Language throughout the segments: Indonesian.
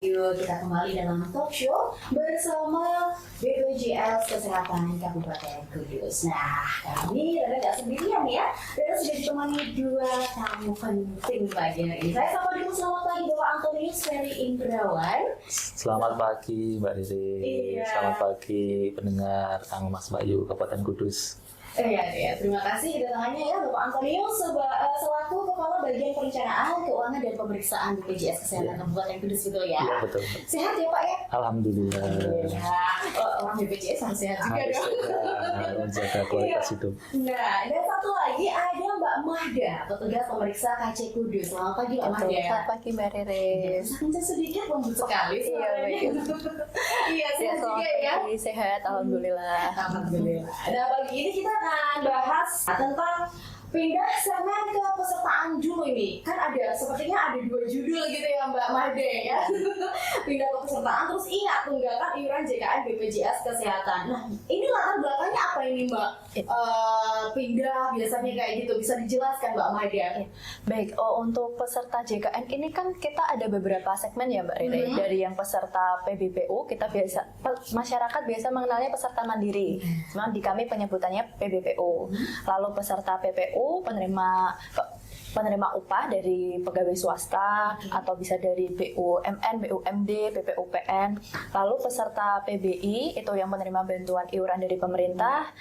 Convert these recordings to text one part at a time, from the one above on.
Yuk kita kembali dalam talk show bersama BPJS Kesehatan Kabupaten Kudus. Nah, kami Rada nggak sendirian ya, Rada sudah ditemani dua tamu penting pagi hari ini. Saya sama dulu, selamat pagi Bapak Antonius Ferry Indrawan. Selamat pagi Mbak Riri. Iya. Selamat pagi pendengar Kang Mas Bayu Kabupaten Kudus. Iya, terima kasih kedatangannya ya Bapak Antonius selaku Kepala Bagian Perencanaan, Keuangan dan Pemeriksaan BPJS Kesehatan Kabupaten Kudus gitu ya. Iya betul. Sehat ya Pak ya? Alhamdulillah. Ya, orang BPJS harus sehat juga Harus dong. menjaga kualitas hidup. Nah, dan satu lagi ada Mbak Mahda, petugas pemeriksa KC Kudus. Selamat pagi Mbak Mahda. Selamat pagi Mbak Riris. Bisa kencang sedikit, lembut sekali Iya, suaranya. baik. Iya, sehat Selamat juga ya. pagi, sehat, alhamdulillah. Alhamdulillah. Nah, pagi ini kita akan bahas tentang pindah segmen ke pesertaan dulu ini. Kan sepertinya ada dua judul gitu ya Mbak Mahde ya. Pindah ke pesertaan, terus ingat tunggakan iuran JKN BPJS Kesehatan. Nah, ini latar belakangnya apa ini Mbak? Pindah biasanya kayak gitu, bisa dijelaskan Mbak Mahde? Baik, untuk peserta JKN ini kan kita ada beberapa segmen ya Mbak Riri. Dari yang peserta PBPU, masyarakat biasa mengenalnya peserta mandiri. Memang di kami penyebutannya PBPU. Lalu peserta PPU, penerima upah dari pegawai swasta atau bisa dari BUMN, BUMD, PPUPN. Lalu peserta PBI itu yang menerima bantuan iuran dari pemerintah.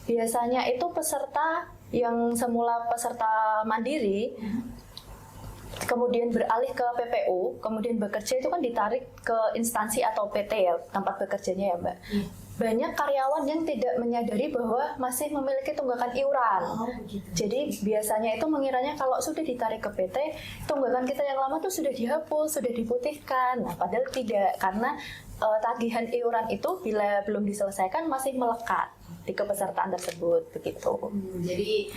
Biasanya itu peserta yang semula peserta mandiri kemudian beralih ke PPU, kemudian bekerja itu kan ditarik ke instansi atau PT ya, tempat bekerjanya ya Mbak. Banyak karyawan yang tidak menyadari bahwa masih memiliki tunggakan iuran. Jadi biasanya itu mengiranya kalau sudah ditarik ke PT, tunggakan kita yang lama tuh sudah dihapus, sudah diputihkan. Nah, padahal tidak, karena tagihan iuran itu bila belum diselesaikan masih melekat di kepesertaan tersebut, begitu. Jadi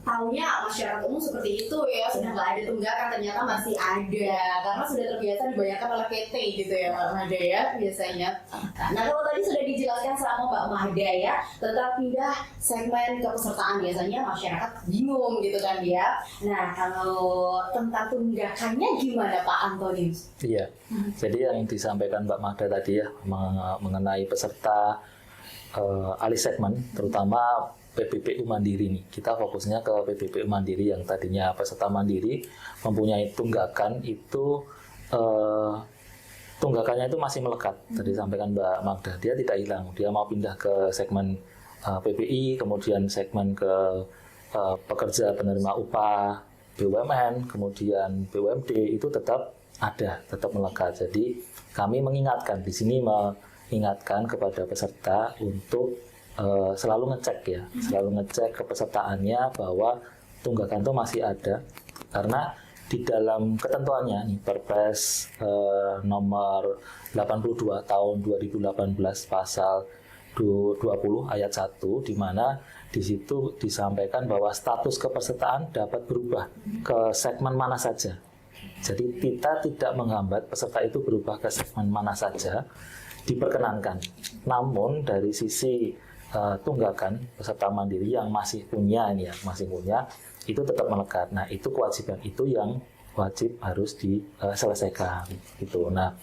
taunya masyarakat umum seperti itu ya, sudah nggak ada tunggakan, ternyata masih ada karena sudah terbiasa dibayarkan oleh PT gitu ya Mbak Mahda ya biasanya. Nah, kalau tadi sudah dijelaskan sama Mbak Mahda ya tentang pindah segmen kepesertaan, biasanya masyarakat bingung gitu kan ya. Nah, kalau tentang tunggakannya gimana Pak Antonius? Iya. Jadi yang disampaikan Mbak Mahda tadi ya mengenai peserta alih segmen, terutama PBPU Mandiri nih. Kita fokusnya ke PBPU Mandiri yang tadinya peserta mandiri mempunyai tunggakan itu tunggakannya itu masih melekat. Tadi sampaikan Mbak Magda, dia tidak hilang. Dia mau pindah ke segmen PBI, kemudian segmen ke pekerja penerima upah BUMN, kemudian BUMD itu tetap ada, tetap melekat. Jadi kami mengingatkan di sini mengingatkan kepada peserta untuk selalu ngecek kepesertaannya bahwa tunggakan itu masih ada, karena di dalam ketentuannya nih Perpres nomor 82 tahun 2018 pasal 20 ayat 1, di mana di situ disampaikan bahwa status kepesertaan dapat berubah ke segmen mana saja. Jadi kita tidak menghambat peserta itu berubah ke segmen mana saja, diperkenankan. Namun dari sisi tunggakan peserta mandiri yang masih punya itu tetap melekat. Nah, itu kewajiban itu yang wajib harus diselesaikan gitu. Nah,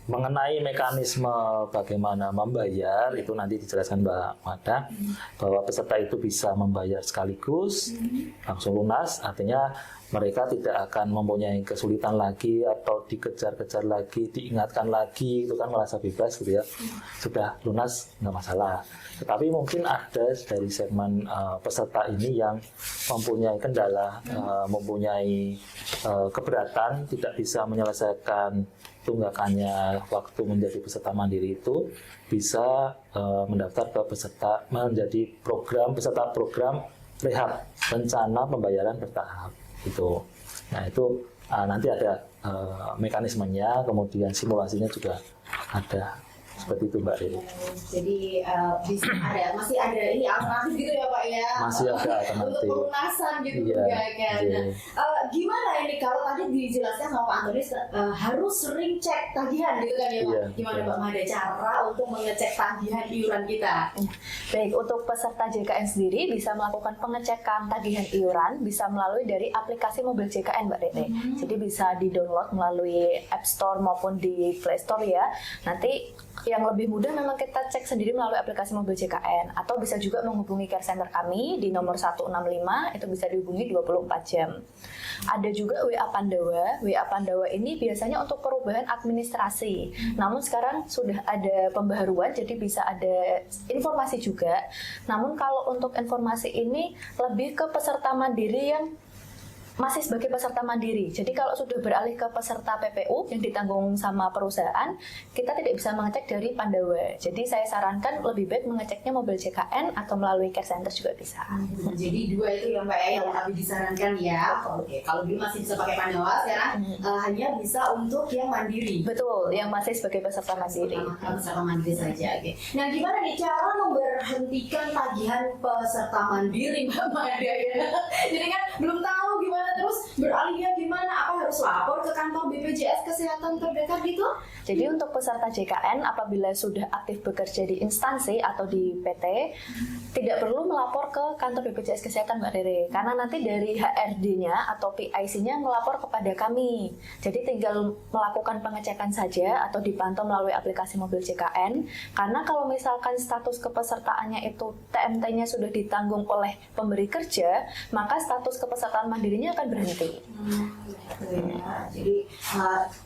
mengenai mekanisme bagaimana membayar itu nanti dijelaskan Mbak Mada, bahwa peserta itu bisa membayar sekaligus langsung lunas, artinya mereka tidak akan mempunyai kesulitan lagi atau dikejar-kejar lagi, diingatkan lagi, itu kan merasa bebas gitu ya. Sudah lunas nggak masalah. Tetapi mungkin ada dari segmen peserta ini yang mempunyai kendala, mempunyai keberatan, tidak bisa menyelesaikan tunggakannya waktu menjadi peserta mandiri, itu bisa mendaftar ke menjadi peserta program rehab, rencana pembayaran bertahap itu. Nah, itu nanti ada mekanismenya, kemudian simulasinya juga ada. Seperti itu Mbak Riri. Jadi masih ada ini alternatif gitu ya Pak ya? Masih ada alternatif. Untuk pelunasan gitu Iya, juga kan. iya. Nah, gimana ini kalau tadi dijelaskan sama Pak Antoni harus sering cek tagihan gitu kan ya Pak? Iya, Gimana iya. Pak, ada cara untuk mengecek tagihan iuran kita? Baik, untuk peserta JKN sendiri bisa melakukan pengecekan tagihan iuran bisa melalui dari aplikasi mobil JKN Mbak Rere. Jadi bisa di-download melalui App Store maupun di Play Store ya. Nanti yang lebih mudah memang kita cek sendiri melalui aplikasi mobil JKN atau bisa juga menghubungi care center kami di nomor 165, itu bisa dihubungi 24 jam. Ada juga WA Pandawa. WA Pandawa ini biasanya untuk perubahan administrasi. Namun sekarang sudah ada pembaharuan jadi bisa ada informasi juga. Namun kalau untuk informasi ini lebih ke peserta mandiri yang masih sebagai peserta mandiri. Jadi kalau sudah beralih ke peserta PPU yang ditanggung sama perusahaan, kita tidak bisa mengecek dari Pandawa. Jadi saya sarankan lebih baik mengeceknya mobil JKN atau melalui care center juga bisa. Jadi dua itu ya Mbak ya yang lebih disarankan ya. Oke, kalau dulu masih bisa pakai Pandawa, sekarang hanya bisa untuk yang mandiri. Betul, yang masih sebagai peserta mandiri. Peserta mandiri saja. Oke. Nah, gimana nih cara memberhentikan tagihan peserta mandiri Mbak Mada ya? Jadi kan belum tahu gimana terus beralihnya gimana? Apa harus lapor ke kantor BPJS Kesehatan terdekat gitu? Jadi untuk peserta JKN apabila sudah aktif bekerja di instansi atau di PT, tidak perlu melapor ke kantor BPJS Kesehatan Mbak Rere, karena nanti dari HRD-nya atau PIC-nya melapor kepada kami. Jadi tinggal melakukan pengecekan saja atau dipantau melalui aplikasi mobil JKN, karena kalau misalkan status kepesertaannya itu TMT-nya sudah ditanggung oleh pemberi kerja, maka status kepesertaan mandirinya akan berhenti. Gitu ya. Jadi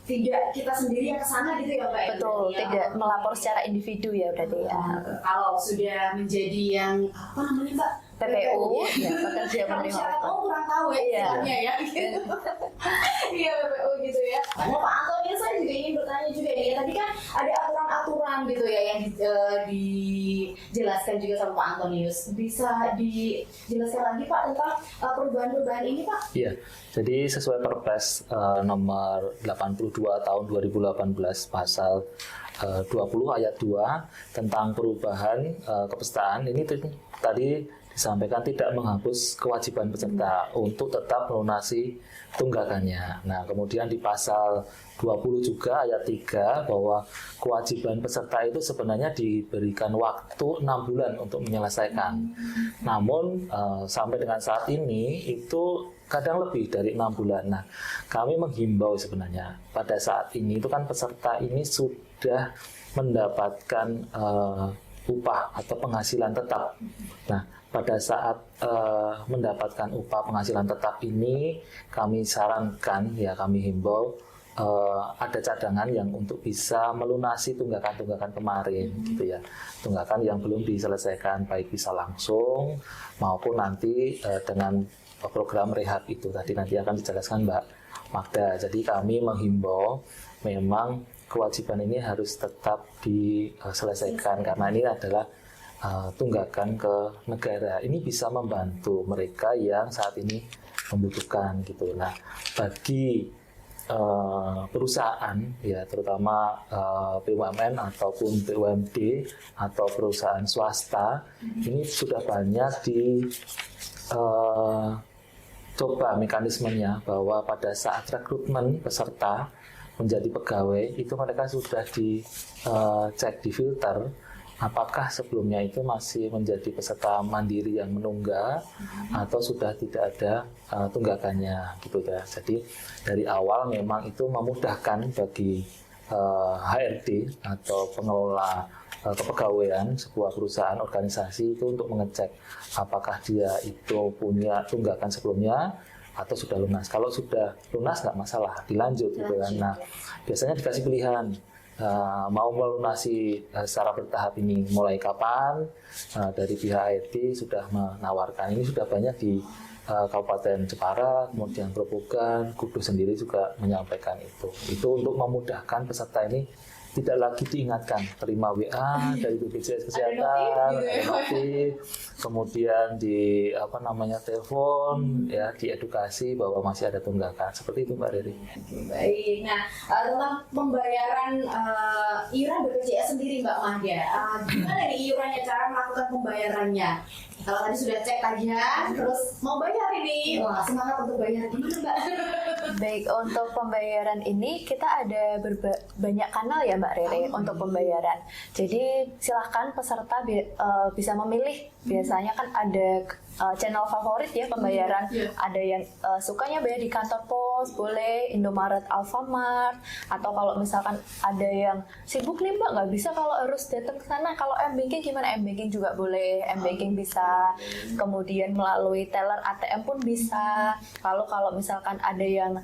tidak kita sendiri yang kesana gitu ya Mbak? Betul, ya? tidak melapor secara individu ya berarti ya. Kalau sudah menjadi yang apa namanya Mbak? PPU, ya, pekerja Kalau penerima syarat upah. kurang tahu ya Iya. istilahnya ya. Gitu. Iya PPU gitu ya. Nah Pak Antoni saya juga ingin bertanya juga nih. Tadi kan ada aturan-aturan gitu ya yang dijelaskan juga sama Pak Antonius. Bisa dijelaskan lagi Pak tentang perubahan-perubahan ini Pak? Iya, jadi sesuai Perpres nomor 82 tahun 2018 pasal 20 ayat 2 tentang perubahan kepesertaan ini tadi disampaikan tidak menghapus kewajiban peserta untuk tetap melunasi tunggakannya. Nah, kemudian di pasal 20 juga ayat 3 bahwa kewajiban peserta itu sebenarnya diberikan waktu 6 bulan untuk menyelesaikan. Namun sampai dengan saat ini itu kadang lebih dari 6 bulan. Nah, kami menghimbau sebenarnya pada saat ini itu kan peserta ini sudah mendapatkan upah atau penghasilan tetap. Nah, pada saat mendapatkan upah penghasilan tetap ini, kami sarankan, ya kami himbau ada cadangan yang untuk bisa melunasi tunggakan-tunggakan kemarin, gitu ya. Tunggakan yang belum diselesaikan, baik bisa langsung maupun nanti dengan program rehab itu tadi nanti akan dijelaskan Mbak Magda. Jadi kami menghimbau memang kewajiban ini harus tetap diselesaikan karena ini adalah tunggakan ke negara. Ini bisa membantu mereka yang saat ini membutuhkan gitu. Nah, bagi perusahaan ya terutama BUMN ataupun BUMD atau perusahaan swasta ini sudah banyak coba mekanismenya bahwa pada saat rekrutmen peserta menjadi pegawai itu mereka sudah dicek, difilter apakah sebelumnya itu masih menjadi peserta mandiri yang menunggak atau sudah tidak ada tunggakannya gitu ya. Jadi dari awal memang itu memudahkan bagi HRD atau pengelola kepegawaian sebuah perusahaan organisasi itu untuk mengecek apakah dia itu punya tunggakan sebelumnya atau sudah lunas. Kalau sudah lunas nggak masalah, dilanjut gitu kan. Nah, biasanya dikasih pilihan mau melunasi secara bertahap ini mulai kapan. Dari pihak HRD sudah menawarkan, ini sudah banyak di Kabupaten Jepara, kemudian Grobogan, Kudus sendiri juga menyampaikan itu. Itu untuk memudahkan peserta ini tidak lagi diingatkan, terima WA dari BPJS Kesehatan, notif gitu ya. ada notif, kemudian di telepon, ya diedukasi bahwa masih ada tunggakan. Seperti itu Mbak Riri. Baik, nah tentang pembayaran iuran BPJS sendiri Mbak Mahda, gimana nih iurannya, cara melakukan pembayarannya? Kalau tadi sudah cek tagihan, terus mau bayar ini, wah semangat untuk bayar, gimana Mbak? Baik, untuk pembayaran ini kita ada banyak kanal ya Mbak Rere untuk pembayaran. Jadi silahkan peserta bisa memilih. Biasanya kan ada channel favorit ya pembayaran. Ada yang sukanya bayar di kantor pos, boleh Indomaret, Alfamart, atau kalau misalkan ada yang sibuk nih Mbak, nggak bisa kalau harus datang ke sana. Kalau M-Banking gimana? M-Banking juga boleh, M-Banking bisa. Kemudian melalui teller ATM pun bisa. Lalu kalau misalkan ada yang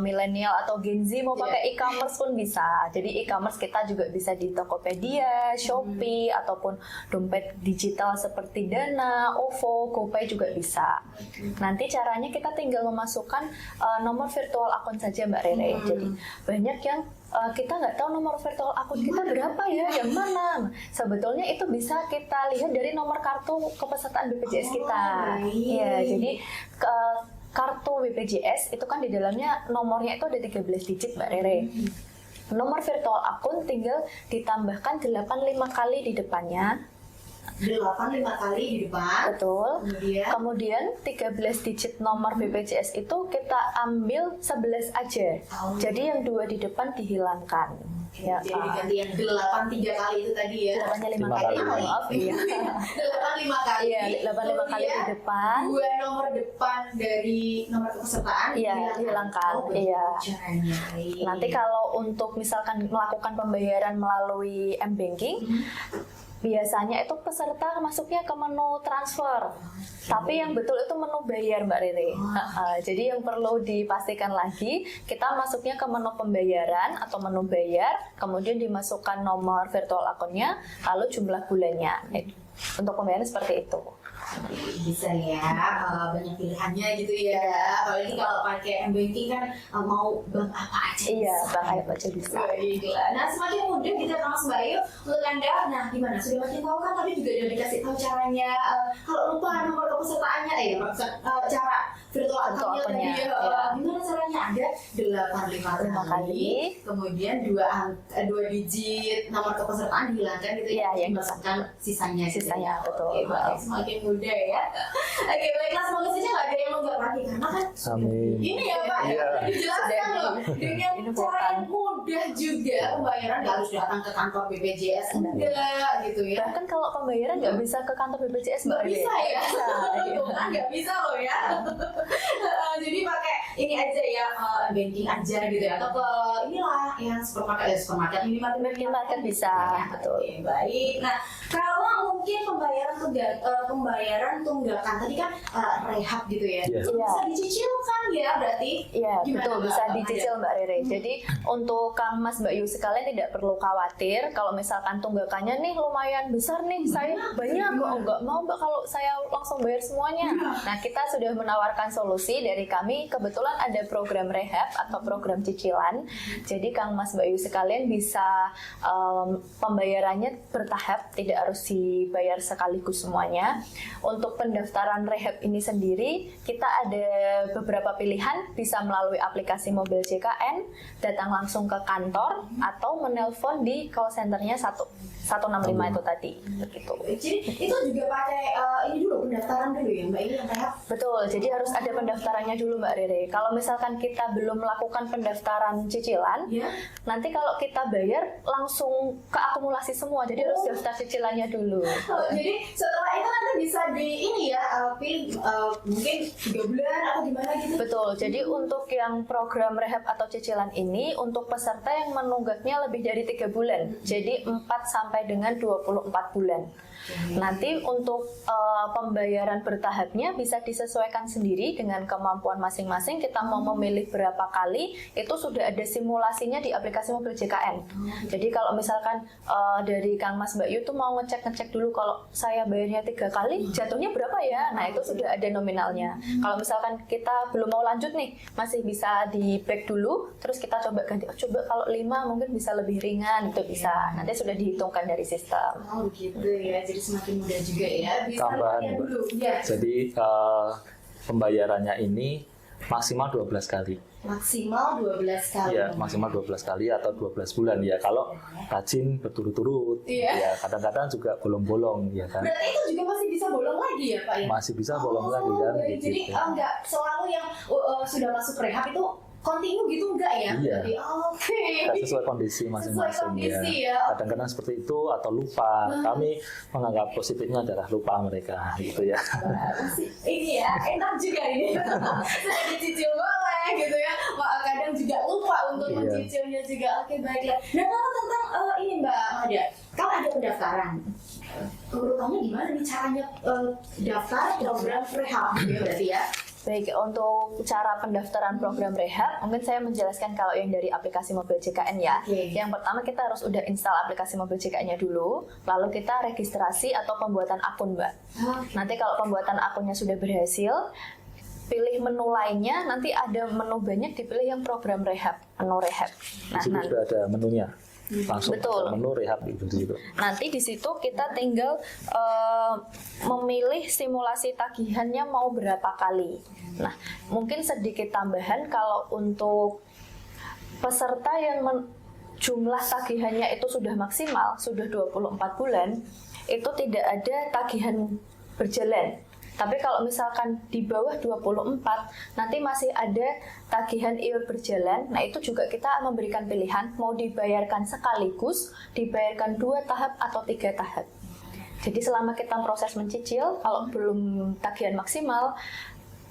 milenial atau Gen Z mau pakai e-commerce pun bisa. Jadi e-commerce kita juga bisa di Tokopedia, Shopee, ataupun dompet digital seperti Dana, OVO, GoPay juga bisa. Nanti caranya kita tinggal memasukkan nomor virtual akun saja Mbak Rere. Jadi banyak yang kita nggak tahu nomor virtual akun kita berapa ya, yang mana. Sebetulnya itu bisa kita lihat dari nomor kartu kepesertaan BPJS kita. Ya, jadi kartu BPJS itu kan di dalamnya nomornya itu ada 13 digit Mbak Rere. Nomor virtual akun tinggal ditambahkan 85 kali di depannya. 85 kali di depan. Betul. Kemudian 13 digit nomor BPJS itu kita ambil 11 aja. Jadi yang 2 di depan dihilangkan. Ya, jadi diganti yang 83 kali itu tadi ya. 85 kali, maaf ya. 85 kali. Iya, 85 kali di depan. 2 nomor depan dari nomor kepesertaan dihilangkan. Iya. Caranya. Nanti kalau untuk misalkan melakukan pembayaran melalui M-Banking, biasanya itu peserta masuknya ke menu transfer. Tapi yang betul itu menu bayar Mbak Riri. Jadi yang perlu dipastikan lagi, kita masuknya ke menu pembayaran atau menu bayar, kemudian dimasukkan nomor virtual akunnya, lalu jumlah bulannya. Untuk pembayaran seperti itu. Bisa ya, banyak pilihannya gitu ya. Apalagi kalau pakai M-Banking kan mau bank apa aja. Iya, bank apa aja bisa. Baiklah. Nah, semakin mudah kita Mas Bayu untuk Anda. Nah, gimana? Sudah makin tahu kan? Tadi juga udah dikasih tahu caranya. Kalau lupa nomor kepesertaannya, cara virtual akunnya tadi. Gimana caranya? Ada 85 kali. Kemudian 2 digit nomor kepesertaan dihilangkan gitu ya. Yang dimasukkan sisanya. Sisanya, betul. Semakin mudah ya. Oke, baiklah, semoga saja nggak ada yang nunggak lagi karena kan Amin. ini ya Pak, dijelaskan loh dengan cara yang mudah juga pembayaran, nggak harus datang ke kantor BPJS enggak gitu ya. Bahkan kalau pembayaran nggak bisa ke kantor BPJS nggak bisa ya, Bisa. nggak bisa loh ya. Jadi pakai ini aja ya, banking aja gitu ya, atau ke inilah yang supermarket minimarket bisa. Betul. Oke, baik. Nah, kalau mungkin pembayaran tunggakan tadi kan rehab gitu ya, bisa dicicilkan ya berarti? Iya, betul, bisa dicicil Mbak Rere. Jadi untuk Kang Mas Mbak Yu sekalian tidak perlu khawatir kalau misalkan tunggakannya nih lumayan besar nih, saya banyak kok, enggak mau Mbak kalau saya langsung bayar semuanya. Nah, kita sudah menawarkan solusi dari kami, kebetulan ada program rehab atau program cicilan. Jadi Kang Mas Mbak Yu sekalian bisa pembayarannya bertahap, tidak harus dibayar sekaligus semuanya. Untuk pendaftaran rehab ini sendiri, kita ada beberapa pilihan, bisa melalui aplikasi mobil JKN, datang langsung ke kantor, atau menelpon di call centernya 165 itu tadi. Begitu. Jadi itu juga pakai ini dulu, pendaftaran dulu ya Mbak, ini yang rehab? Betul, jadi harus ada pendaftarannya dulu Mbak Rere. Kalau misalkan kita belum melakukan pendaftaran cicilan, nanti kalau kita bayar langsung keakumulasi semua, jadi harus daftar cicilannya dulu. Jadi setelah itu nanti bisa di ini ya, pilih mungkin 3 bulan atau gimana gitu? Betul, jadi untuk yang program rehab atau cicilan ini, untuk peserta yang menunggaknya lebih dari 3 bulan, jadi 4 sampai dengan 24 bulan. Nanti untuk pembayaran bertahapnya bisa disesuaikan sendiri dengan kemampuan masing-masing. Kita mau memilih berapa kali, itu sudah ada simulasinya di aplikasi mobil JKN. Jadi kalau misalkan dari Kang Mas Mbak Yu tuh mau ngecek dulu kalau saya bayarnya 3 kali, jatuhnya berapa ya? Nah itu sudah ada nominalnya. Kalau misalkan kita belum mau lanjut nih, masih bisa di back dulu, terus kita coba ganti. Coba kalau 5 mungkin bisa lebih ringan, itu bisa. Nanti sudah dihitungkan dari sistem. Oh gitu ya, jadi semakin mudah juga ya. Bisa Tambahan, latihan Mbak. dulu. Ya. Jadi pembayarannya ini maksimal 12 kali. Maksimal 12 kali. Ya, maksimal 12 kali atau 12 bulan ya. Kalau rajin berturut-turut, Iya. ya kadang-kadang juga bolong-bolong ya kan. Berarti itu juga masih bisa bolong lagi ya Pak ya? Masih bisa bolong lagi kan. Baik. Jadi gitu. nggak selalu yang sudah masuk rehab itu kontinu gitu enggak ya? Iya. Jadi, oke. Nggak sesuai kondisi masing-masing Sesuai kondisi ya. Kadang-kadang seperti itu atau lupa. Kami menganggap positifnya adalah lupa mereka gitu ya. Ini ya enak juga ini. Saya dicicil boleh gitu ya. Kadang juga lupa untuk Iya. mencicilnya juga. Oke baiklah. Nah kalau tentang ini Mbak Mada, kalau ada pendaftaran, urutannya gimana nih caranya daftar program rehab gitu ya berarti ya? Baik, untuk cara pendaftaran program rehab, mungkin saya menjelaskan kalau yang dari aplikasi mobil JKN ya. Oke. Yang pertama kita harus udah install aplikasi mobil JKN-nya dulu, lalu kita registrasi atau pembuatan akun, Mbak. Nanti kalau pembuatan akunnya sudah berhasil, pilih menu lainnya, nanti ada menu banyak, dipilih yang program rehab, menu rehab. Di situ sudah ada menunya. Langsung Betul. ada menu rehab itu di situ. Nanti di situ kita tinggal memilih simulasi tagihannya mau berapa kali. Nah, mungkin sedikit tambahan kalau untuk peserta yang jumlah tagihannya itu sudah maksimal, sudah 24 bulan, itu tidak ada tagihan berjalan. Tapi kalau misalkan di bawah 24, nanti masih ada tagihan iur berjalan. Nah itu juga kita memberikan pilihan, mau dibayarkan sekaligus, dibayarkan 2 tahap atau 3 tahap. Jadi selama kita proses mencicil, kalau belum tagihan maksimal,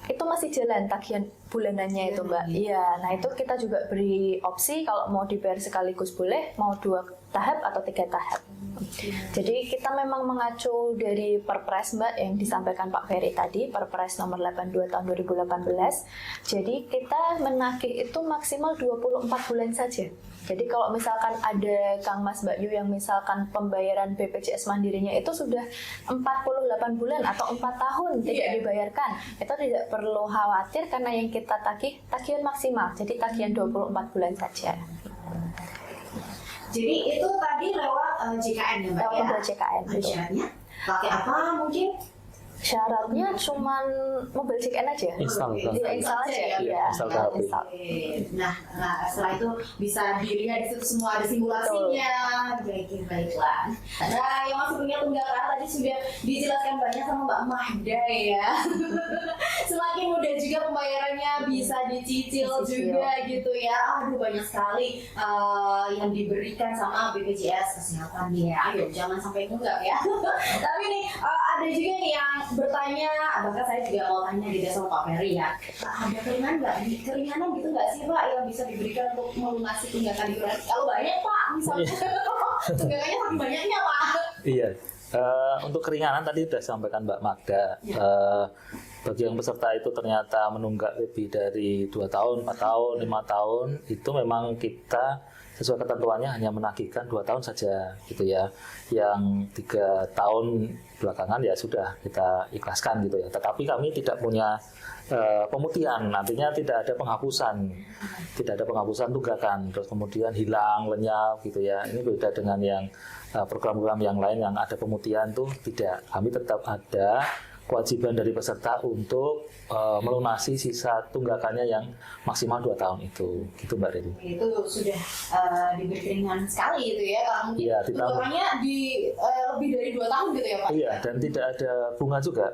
itu masih jalan tagihan bulanannya itu Mbak. Iya, nah itu kita juga beri opsi kalau mau dibayar sekaligus boleh, mau 2 tahap atau 3 tahap. Jadi kita memang mengacu dari Perpres Mbak yang disampaikan Pak Ferry tadi, Perpres nomor 82 tahun 2018. Jadi kita menagih itu maksimal 24 bulan saja. Jadi kalau misalkan ada Kang Mas Mbak Yu yang misalkan pembayaran BPJS Mandirinya itu sudah 48 bulan atau 4 tahun tidak dibayarkan, itu tidak perlu khawatir karena yang kita tagih tagihan maksimal. Jadi tagihan 24 bulan saja. Jadi itu tadi lewat JKN ya Mbak ya? Lewat JKN. Ada syaratnya? Pakai apa mungkin? Syaratnya cuman mobil JKN aja. Install kan? Iya, install aja. Iya, Iya, install ke HP. install. Nah, setelah itu bisa dilihat di situ semua ada simulasinya. Baiklah. Nah, yang masih punya tunggakan tadi sudah dijelaskan banyak sama Mbak Mahda ya. Semakin mudah juga pembayarannya, bisa dicicil juga gitu ya. Aduh banyak sekali yang diberikan sama BPJS Kesehatan ya. Ayo jangan sampai enggak ya. Tapi nih ada juga nih yang bertanya, bahkan saya juga mau tanya gitu sama Pak Ferry ya. Ada keringanan nggak? Keringanan gitu nggak sih Pak yang bisa diberikan untuk melunasi tunggakan iuran? Kalau banyak Pak, misalnya tunggakannya lebih banyaknya Pak. Iya. Untuk keringanan tadi sudah disampaikan Mbak Magda. Bagi yang peserta itu ternyata menunggak lebih dari 2 tahun, 4 tahun, 5 tahun, itu memang kita sesuai ketentuannya hanya menagihkan 2 tahun saja gitu ya. Yang 3 tahun belakangan ya sudah kita ikhlaskan gitu ya. Tetapi kami tidak punya pemutihan, artinya tidak ada penghapusan tunggakan, terus kemudian hilang, lenyap gitu ya. Ini beda dengan yang program-program yang lain yang ada pemutihan tuh tidak. Kami tetap ada kewajiban dari peserta untuk melunasi sisa tunggakannya yang maksimal 2 tahun itu, gitu Mbak Riri. Itu sudah diberi keringanan sekali gitu ya, kalau mungkin Iya, ditambah. tunggakannya di lebih dari 2 tahun gitu ya Pak? Iya, dan tidak ada bunga juga.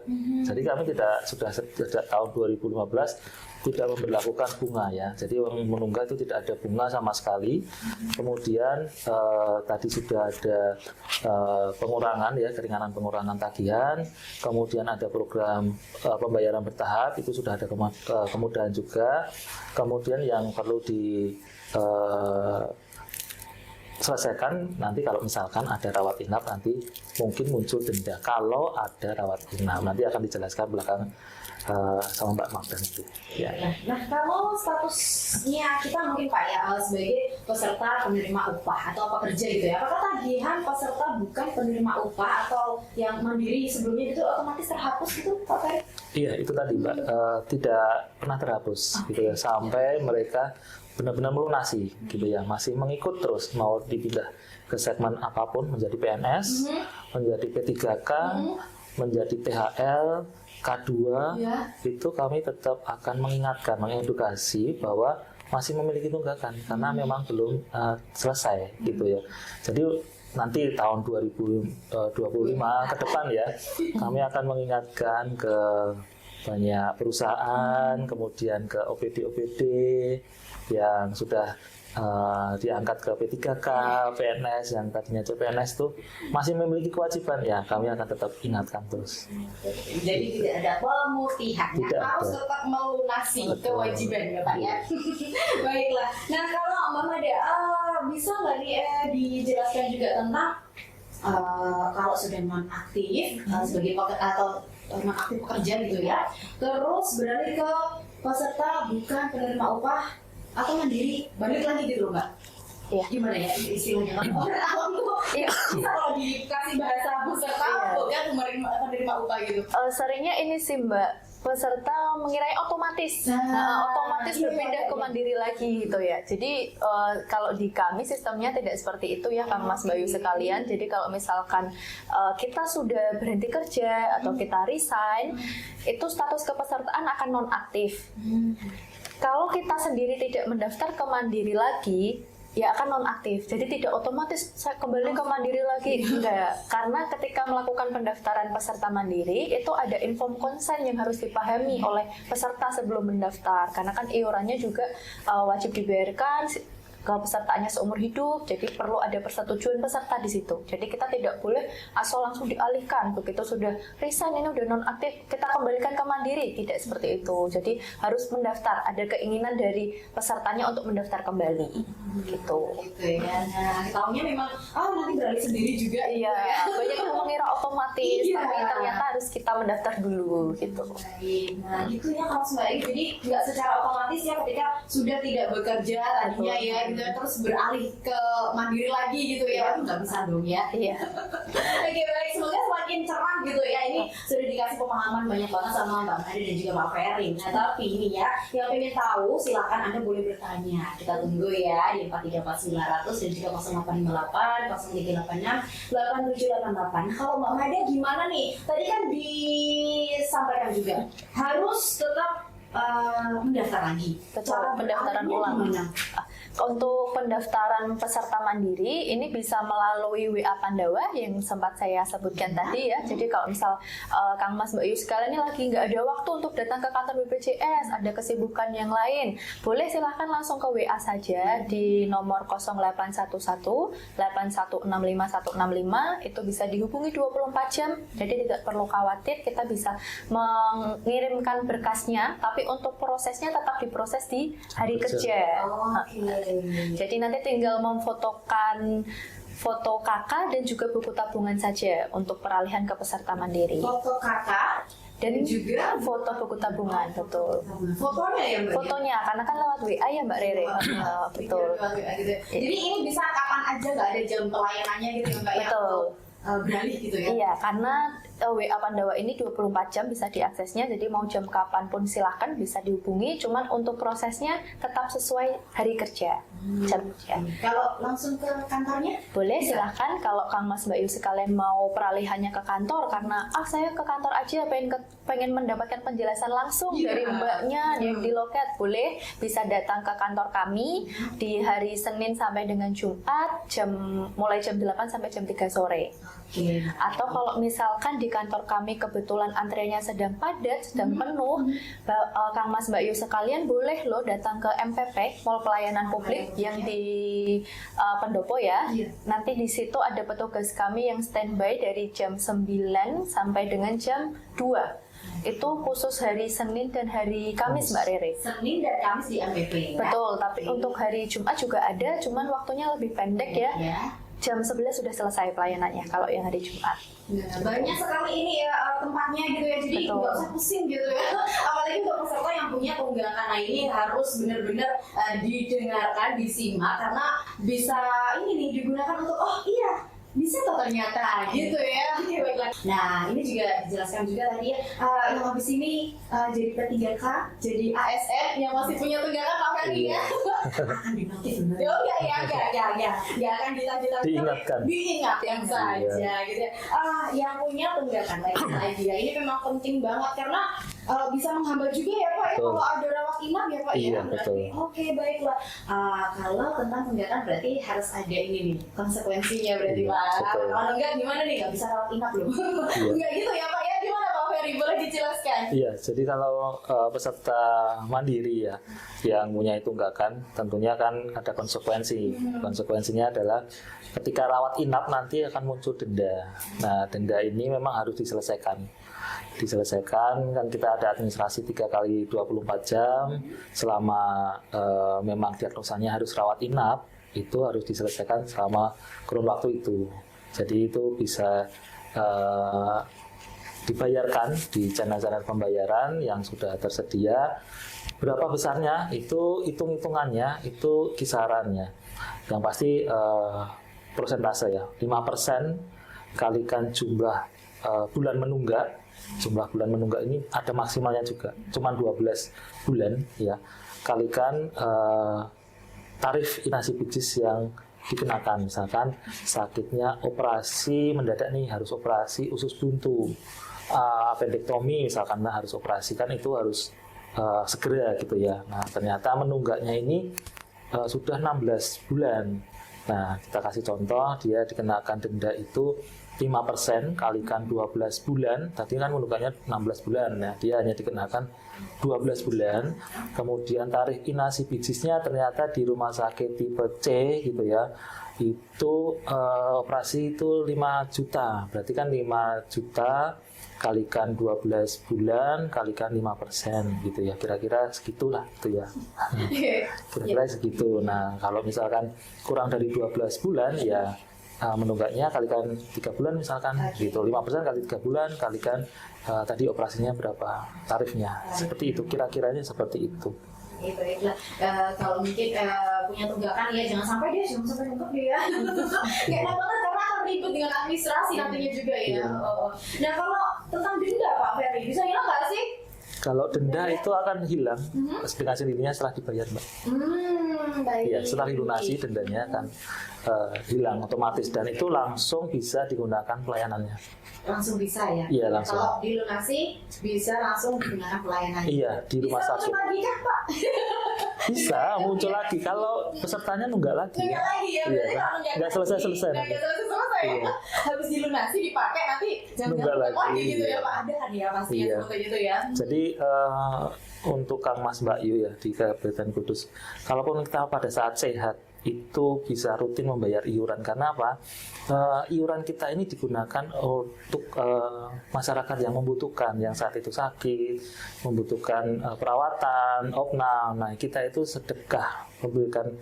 Jadi kami sudah sejak tahun 2015 tidak memberlakukan bunga ya. Jadi yang menunggak itu tidak ada bunga sama sekali. Kemudian tadi sudah ada pengurangan ya, keringanan pengurangan tagihan. Kemudian ada program pembayaran bertahap, itu sudah ada kemudahan juga. Kemudian yang perlu selesaikan. Nanti kalau misalkan ada rawat inap, nanti mungkin muncul denda. Kalau ada rawat inap, nanti akan dijelaskan belakangan sama Mbak Magda nanti. Ya. Nah, kalau statusnya kita mungkin Pak ya sebagai peserta penerima upah atau pekerja gitu ya, apakah tagihan peserta bukan penerima upah atau yang mandiri sebelumnya itu otomatis terhapus gitu Pak Ferry? Iya, itu tadi Mbak, tidak pernah terhapus gitu ya, sampai mereka benar-benar melunasi gitu ya, masih mengikut terus mau dipindah ke segmen apapun, menjadi PNS, menjadi P3K, menjadi THL, K2, itu kami tetap akan mengingatkan, mengedukasi bahwa masih memiliki tunggakan karena memang belum selesai gitu ya. Jadi nanti tahun 2025 ke depan ya, kami akan mengingatkan ke banyak perusahaan, kemudian ke OPD-OPD yang sudah diangkat ke P3K, PNS yang tadinya CPNS itu masih memiliki kewajiban, ya kami akan tetap ingatkan terus. Jadi tidak ada pemutihan, harus tetap melunasi kewajiban ya Pak ya. Baiklah. Nah kalau Mbak Mada, bisa nggak nih dijelaskan juga tentang kalau sudah non-aktif sebagai atau non-aktif pekerja gitu ya, terus beralih ke peserta bukan penerima upah atau mandiri, balik lagi gitu loh Mbak. Iya. Gimana ya istilahnya? Iya. Bisa kalau dikasih bahasa peserta bukan penerima upah gitu. Seringnya ini sih Mbak, peserta mengirai otomatis, otomatis berpindah ke mandiri lagi gitu ya. Jadi kalau di kami sistemnya tidak seperti itu ya Kang Mas Bayu sekalian. Jadi kalau misalkan kita sudah berhenti kerja atau kita resign, itu status kepesertaan akan nonaktif. Kalau kita sendiri tidak mendaftar ke mandiri lagi, ya akan nonaktif. Jadi tidak otomatis saya kembali ke mandiri lagi, enggak. Karena ketika melakukan pendaftaran peserta mandiri, itu ada inform consent yang harus dipahami oleh peserta sebelum mendaftar. Karena kan iurannya juga wajib dibayarkan ke pesertanya seumur hidup, jadi perlu ada persetujuan peserta di situ. Jadi kita tidak boleh asal langsung dialihkan, begitu sudah resign ini udah nonaktif kita kembalikan ke mandiri, tidak seperti itu. Jadi harus mendaftar, ada keinginan dari pesertanya untuk mendaftar kembali, gitu. Gitu ya. Nah, tahunya memang nanti beralih sendiri juga. Iya, banyak yang mengira otomatis, tapi ternyata harus kita mendaftar dulu, gitu. Nah, gitu ya kalau sebaiknya, jadi nggak secara otomatis ya ketika sudah tidak bekerja tadinya ya. Terus beralih ke mandiri lagi gitu ya, nggak bisa dong ya. Iya. Oke baik, semoga semakin cerah gitu ya. Ini sudah dikasih pemahaman banyak banget sama Mbak Mada dan juga Mbak Ferry. Nah tapi ini ya, yang pengen tahu silakan Anda boleh bertanya. Kita tunggu ya di 434 900 dan juga 0858 0386 8788. Kalau Mbak Mada gimana nih? Tadi kan disampaikan juga harus tetap mendaftar lagi. Betul, pendaftaran ulang. Untuk pendaftaran peserta mandiri ini bisa melalui WA Pandawa yang sempat saya sebutkan tadi ya. Jadi kalau misal Kang Mas Mbak Yu sekalian ini lagi nggak ada waktu untuk datang ke kantor BPJS, ada kesibukan yang lain, boleh silahkan langsung ke WA saja di nomor 0811 8165165, itu bisa dihubungi 24 jam. Jadi tidak perlu khawatir, kita bisa mengirimkan berkasnya, tapi untuk prosesnya tetap diproses di hari kerja. Jadi nanti tinggal memfotokan foto KK dan juga buku tabungan saja untuk peralihan ke peserta mandiri. Foto KK dan juga foto buku tabungan, betul. Fotonya ya Mbak? Fotonya, karena kan lewat WA ya Mbak Rere. Betul. Jadi ini bisa kapan aja, nggak ada jam pelayanannya gitu ya Mbak? Betul. Beralih gitu ya? Iya, karena WA Pandawa ini 24 jam bisa diaksesnya, jadi mau jam kapanpun silahkan bisa dihubungi, cuman untuk prosesnya tetap sesuai hari kerja, jam kerja. Kalau langsung ke kantornya? Boleh, silahkan. Kalau Kang Mas Mbak Yu sekalian mau peralihannya ke kantor, karena saya ke kantor aja pengen mendapatkan penjelasan langsung dari mbaknya di loket, boleh, bisa datang ke kantor kami di hari Senin sampai dengan Jumat, mulai jam 8 sampai jam 3 sore. Atau kalau misalkan di kantor kami kebetulan antriannya sedang padat, sedang penuh, Kang Mas Mbak Yu sekalian boleh loh datang ke MPP, Mall Pelayanan Publik yang di Pendopo ya. Nanti di situ ada petugas kami yang standby dari jam 9 sampai dengan jam 2. itu khusus hari Senin dan hari Kamis Mbak Rere. Senin dan Kamis di MPP. Betul, tapi untuk hari Jumat juga ada, cuman waktunya lebih pendek ya. Ya. Jam 11 sudah selesai pelayanannya kalau yang hari Jumat. Nah, banyak sekali ini ya tempatnya gitu ya, jadi Betul. nggak usah pusing gitu ya. Apalagi untuk peserta yang punya tunggakan, nah ini harus benar-benar didengarkan, disimak karena bisa ini nih digunakan untuk oh iya bisa tuh ternyata gitu ya. Oke, baiklah. Nah ini juga dijelaskan juga tadi ya, yang habis ini jadi P3K, jadi ASN yang masih punya tunggakan Pak Ferry ya. Akan dinotis benar. Oh ya akan dilanjutkan. Diingatkan. Diingatkan saja gitu ya. Yang punya tunggakan lagi ya. Ini memang penting banget karena bisa menghambat juga ya Pak ya, Betul. kalau ada rawat inap ya Pak Iya, ya. betul. Oke, baiklah. Kalau tentang tunggakan berarti harus ada ini nih konsekuensinya berarti Iya, Pak. betul. Kalau enggak gimana nih, nggak bisa rawat inap loh. Iya. Enggak gitu ya Pak ya, gimana Pak Ferry, boleh dijelaskan? Iya, jadi kalau peserta mandiri ya yang punya tunggakan, tentunya kan ada konsekuensi. Konsekuensinya adalah ketika rawat inap nanti akan muncul denda. Nah, denda ini memang harus diselesaikan. Kan kita ada administrasi 3 kali 24 jam selama memang diagnosanya harus rawat inap, itu harus diselesaikan selama kurun waktu itu. Jadi itu bisa dibayarkan di channel-channel pembayaran yang sudah tersedia. Berapa besarnya itu hitung-hitungannya, itu kisarannya. Yang pasti persentase ya, 5% kalikan jumlah bulan menunggak. Jumlah bulan menunggak ini ada maksimalnya juga, cuma 12 bulan ya. Kalikan tarif inasi bijis yang dikenakan, misalkan sakitnya operasi mendadak nih, harus operasi usus buntu, appendektomi misalkan, harus operasi, kan itu harus segera gitu ya. Nah ternyata menunggaknya ini sudah 16 bulan. Nah kita kasih contoh, dia dikenakan denda itu 5% kalikan 12 bulan, tadi kan menunggaknya 16 bulan, nah dia hanya dikenakan 12 bulan. Kemudian tarif inasi bijisnya ternyata di rumah sakit tipe C gitu ya, itu operasi itu 5 juta, berarti kan 5 juta kalikan 12 bulan kalikan 5% gitu ya, kira-kira segitulah itu ya. Kira-kira segitu. Nah kalau misalkan kurang dari 12 bulan ya menunggaknya kalikan 3 bulan misalkan gitu, 5% kali 3 bulan kalikan tadi operasinya berapa tarifnya, seperti itu, kira-kiranya seperti itu. Baiklah. Kalau mungkin punya tunggakan ya jangan sampai nunggak dia ya. Nggak enak banget karena akan ribet dengan administrasi nantinya juga ya. Iya. Nah kalau tentang denda Pak Ferry, bisa hilang nggak sih? Kalau denda itu akan hilang dengan sendirinya setelah dibayar, Mbak. Baik. Ya, setelah dilunasi dendanya akan hilang otomatis, dan itu langsung bisa digunakan pelayanannya. Langsung bisa ya? Iya, langsung. Kalau dilunasi bisa langsung digunakan pelayanannya. Iya, di rumah bisa sakit. Bisa lagi kan Pak? Bisa muncul lagi kalau pesertanya nunggak lagi. Nunggak lagi ya? Iya, Berarti kan? kalau Nggak selesai-selesai. Nggak selesai-selesai ya? Iya. Habis dilunasi dipakai nanti jangan Nunggak lagi. gitu ya Pak? Ada kan ya pastinya Iya. seperti itu ya? Jadi untuk Kang Mas Mbak Yu ya di Kabupaten Kudus, kalaupun kita pada saat sehat itu bisa rutin membayar iuran. Karena apa? Iuran kita ini digunakan untuk masyarakat yang membutuhkan, yang saat itu sakit, membutuhkan perawatan, opnam. Nah kita itu sedekah, memberikan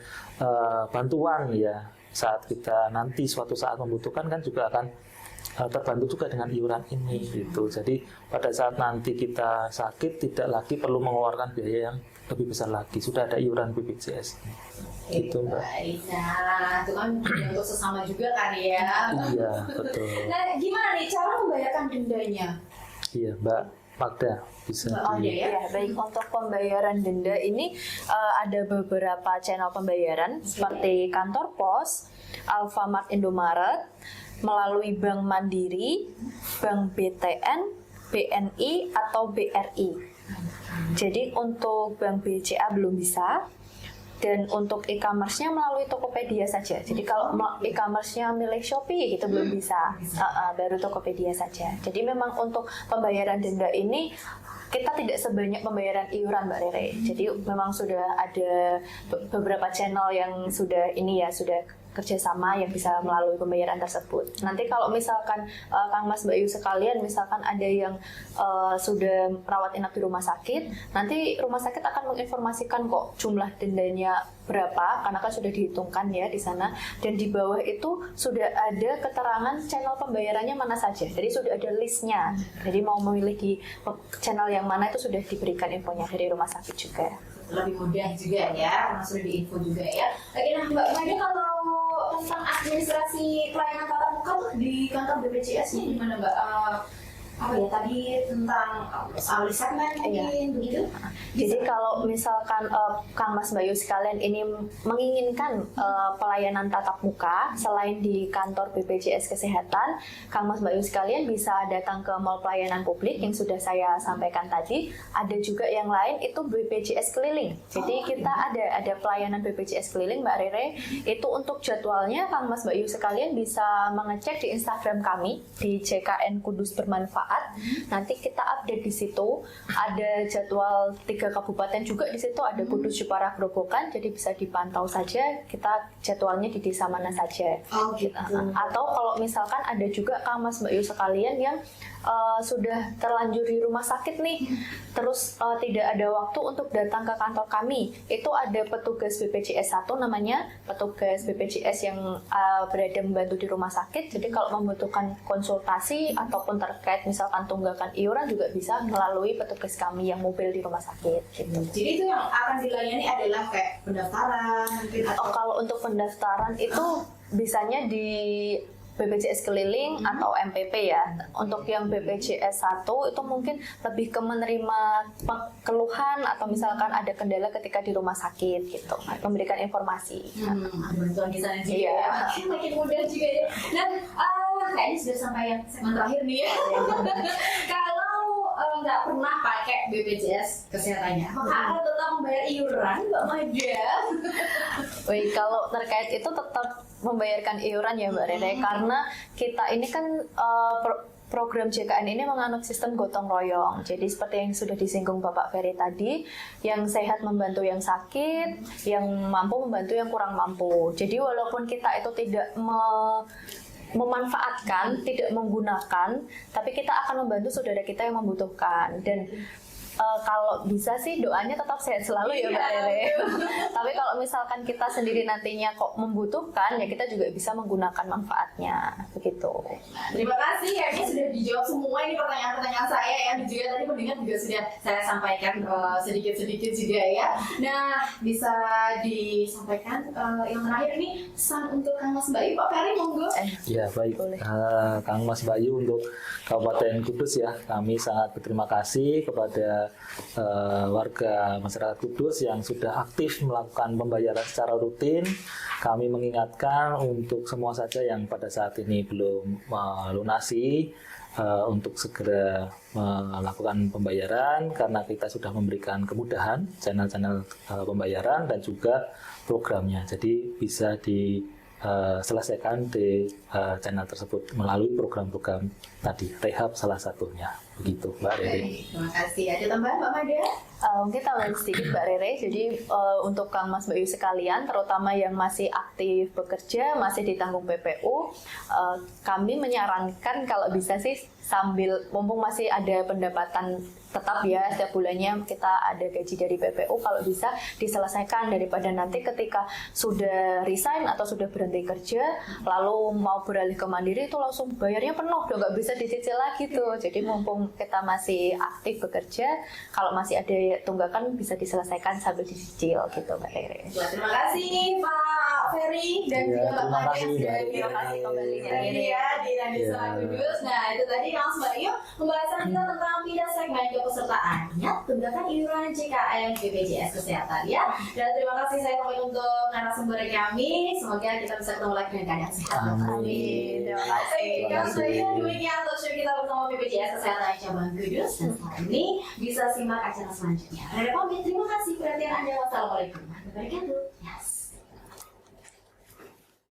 bantuan ya. Saat kita nanti suatu saat membutuhkan kan juga akan terbantu juga dengan iuran ini gitu. Jadi pada saat nanti kita sakit tidak lagi perlu mengeluarkan biaya yang lebih besar lagi, sudah ada iuran BPJS gitu, Mbak. Baik, nah itu kan untuk sesama juga kan ya. Iya, betul. Nah gimana nih cara membayarkan dendanya? Iya, Mbak Magda bisa Mbak Magda ya? Ya, baik, untuk pembayaran denda ini ada beberapa channel pembayaran seperti kantor pos, Alfamart, Indomaret, melalui Bank Mandiri, Bank BTN, BNI atau BRI. Jadi untuk Bank BCA belum bisa, dan untuk e-commerce-nya melalui Tokopedia saja. Jadi kalau e-commerce-nya milik Shopee itu belum bisa, baru Tokopedia saja. Jadi memang untuk pembayaran denda ini kita tidak sebanyak pembayaran iuran Mbak Rere. Jadi memang sudah ada beberapa channel yang sudah ini ya, sudah kerjasama yang bisa melalui pembayaran tersebut. Nanti kalau misalkan Kang Mas Mbak Yu sekalian, misalkan ada yang sudah merawat inap di rumah sakit, nanti rumah sakit akan menginformasikan kok jumlah dendanya berapa, karena kan sudah dihitungkan ya di sana, dan di bawah itu sudah ada keterangan channel pembayarannya mana saja, jadi sudah ada listnya, jadi mau memilih di channel yang mana itu sudah diberikan infonya dari rumah sakit juga. Lebih mudah juga ya, karena sudah diinfo juga ya. Oke, nah Mbak Mada, kalau tentang administrasi pelayanan tatap muka tuh di kantor BPJS-nya gimana Mbak? Apa ya tadi tentang awal segmen mungkin begitu? Jadi kalau misalkan Kang Mas Mbak Yu sekalian ini menginginkan pelayanan tatap muka selain di kantor BPJS Kesehatan, Kang Mas Mbak Yu sekalian bisa datang ke Mall Pelayanan Publik yang sudah saya sampaikan tadi. Ada juga yang lain itu BPJS Keliling. Jadi kita ada pelayanan BPJS Keliling Mbak Rere. Itu untuk jadwalnya Kang Mas Mbak Yu sekalian bisa mengecek di Instagram kami di JKN Kudus Bermanfaat. Nanti kita update di situ. Ada jadwal 3 kabupaten juga di situ, ada Kudus, Jepara, Grobogan, jadi bisa dipantau saja kita jadwalnya di desa mana saja. Gitu. Atau kalau misalkan ada juga Kang Mas Mbak Yu sekalian yang sudah terlanjur di rumah sakit nih, terus tidak ada waktu untuk datang ke kantor kami, itu ada petugas BPJS 1 namanya, petugas BPJS yang berada membantu di rumah sakit. Jadi kalau membutuhkan konsultasi ataupun terkait misalkan tunggakan iuran juga bisa melalui petugas kami yang mobil di rumah sakit gitu. Jadi itu yang akan dilayani adalah kayak pendaftaran mungkin atau Kalau untuk pendaftaran itu bisanya di BPJS Keliling atau MPP ya. Untuk yang BPJS 1 itu mungkin lebih ke menerima keluhan atau misalkan ada kendala ketika di rumah sakit gitu, memberikan informasi. bantuan di sana juga ya. Makin mudah juga ya. Dan kayaknya sudah sampai yang segmen terakhir nih ya. Kalau nggak pernah pakai BPJS kesehatannya, maka akan tetap membayar iuran Mbak Mada. Wih, kalau terkait itu tetap membayarkan iuran ya Mbak Rere, karena kita ini kan program JKN ini menganut sistem gotong royong. Jadi seperti yang sudah disinggung Bapak Ferry tadi, yang sehat membantu yang sakit, yang mampu membantu yang kurang mampu. Jadi walaupun kita itu tidak memanfaatkan, tidak menggunakan, tapi kita akan membantu saudara kita yang membutuhkan. Dan kalau bisa sih doanya tetap sehat selalu ya Mbak Rere. Tapi kalau misalkan kita sendiri nantinya kok membutuhkan, ya kita juga bisa menggunakan manfaatnya begitu. Terima kasih ya, ini sudah dijawab semua ini pertanyaan-pertanyaan saya ya. Dan juga tadi pendengar juga sudah saya sampaikan sedikit-sedikit juga ya. Nah, bisa disampaikan yang terakhir ini pesan untuk Kang Mas Bayu, Pak Ferry monggo. Ya baik, Kang Mas Bayu untuk Kabupaten Kudus ya, kami sangat berterima kasih kepada warga masyarakat Kudus yang sudah aktif melakukan pembayaran secara rutin. Kami mengingatkan untuk semua saja yang pada saat ini belum melunasi untuk segera melakukan pembayaran, karena kita sudah memberikan kemudahan channel-channel pembayaran dan juga programnya. Jadi bisa diselesaikan di channel tersebut melalui program-program tadi, rehab salah satunya. Begitu Mbak Rere. Terima kasih. Ada tambahan Mbak Mada? Mungkin tambahan sedikit Mbak Rere. Jadi untuk Kang Mas Bayu sekalian, terutama yang masih aktif bekerja, masih ditanggung PPU, kami menyarankan kalau bisa sih sambil mumpung masih ada pendapatan tetap ya setiap bulannya kita ada gaji dari PPU, kalau bisa diselesaikan daripada nanti ketika sudah resign atau sudah berhenti kerja lalu mau beralih ke mandiri itu langsung bayarnya penuh, udah nggak bisa dicicil lagi tuh. Jadi mumpung kita masih aktif bekerja, kalau masih ada tunggakan bisa diselesaikan sambil dicicil gitu Mbak Rere. Terima kasih Pak Ferry dan juga Mbak Mada. Terima kasih kembali ya di Radio Selat Kudus. Nah itu tadi Mas Bayu pembahasan kita tentang pindah segmen kepesertaannya tunggakan iuran JKN BPJS Kesehatan ya. Dan terima kasih saya sampaikan untuk narasumber kami. Semoga kita bisa ketemu lagi dengan keadaan sehat. Amin. Terima kasih. Demikian talk show kita bersama BPJS Kesehatan Cabang Kudus. Dan setelah ini bisa simak acara selanjutnya. Terima kasih perhatian Anda. Wassalamualaikum warahmatullahi wabarakatuh.